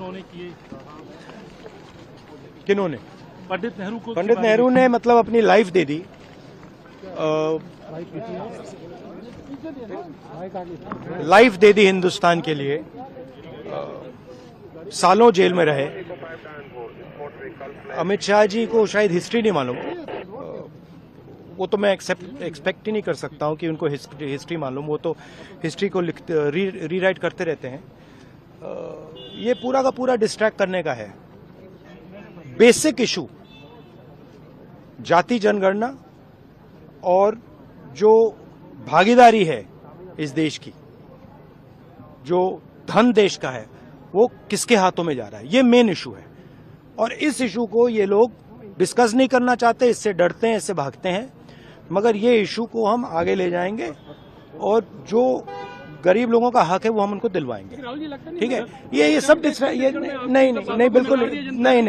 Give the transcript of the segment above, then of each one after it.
उन्होंने किए। किन्होंने? पंडित नेहरू को। पंडित नेहरू ने मतलब अपनी लाइफ दे दी, लाइफ दे दी हिंदुस्तान के लिए, सालों जेल में रहे। अमित शाह जी को शायद हिस्ट्री नहीं मालूम, वो तो मैं एक्सपेक्ट ही नहीं कर सकता हूं कि उनको हिस्ट्री मालूम। वो तो हिस्ट्री को रीराइट करते रहते हैं। ये पूरा का पूरा डिस्ट्रैक्ट करने का है। बेसिक इशू जाति जनगणना और जो भागीदारी है इस देश की, जो धन देश का है, वो किसके हाथों में जा रहा है, ये मेन इशू है। और इस इशू को ये लोग डिस्कस नहीं करना चाहते, इससे डरते हैं, इससे भागते हैं। मगर ये इशू को हम आगे ले जाएंगे और जो गरीब लोगों का हक है वो हम उनको दिलवाएंगे। ठीक है, ये सब ये नहीं बिल्कुल नहीं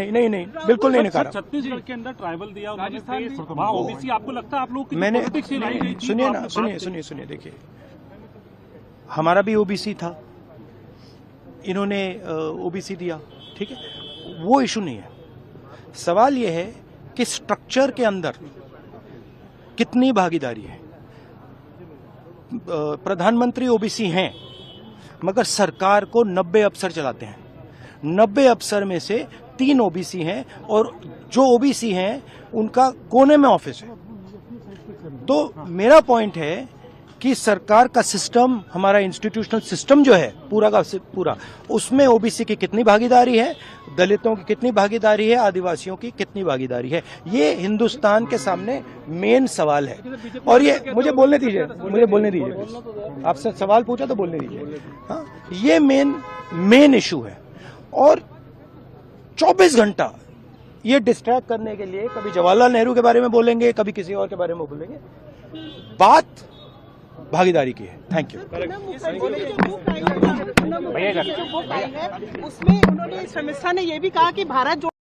बिल्कुल नहीं निकाला। छत्तीसगढ़ के अंदर ट्राइबल दिया वहाँ ओबीसी, आपको लगता है आप लोग मैंने सुनिए देखिए, हमारा भी ओबीसी था, इन्होंने ओबीसी दिया, ठीक है, वो इशू नहीं है। सवाल ये है कि स्ट्रक्चर के अंदर कितनी भागीदारी है। प्रधानमंत्री ओबीसी हैं, मगर सरकार को 90 अफसर चलाते हैं। 90 अफसर में से 3 ओबीसी हैं और जो ओबीसी हैं उनका कोने में ऑफिस है। तो मेरा पॉइंट है कि सरकार का सिस्टम, हमारा इंस्टीट्यूशनल सिस्टम जो है पूरा का पूरा, उसमें ओबीसी की कितनी भागीदारी है, दलितों की कितनी भागीदारी है, आदिवासियों की कितनी भागीदारी है, ये हिंदुस्तान के सामने मेन सवाल है। और ये मुझे बोलने दीजिए, आपसे सवाल पूछा तो बोलने दीजिए। हाँ, ये मेन इशू है। और 24 घंटा ये डिस्ट्रैक्ट करने के लिए कभी जवाहरलाल नेहरू के बारे में बोलेंगे, कभी किसी और के बारे में बोलेंगे। बात भागीदारी की है। Thank you. उसमें उन्होंने, समीक्षा ने यह भी कहा कि भारत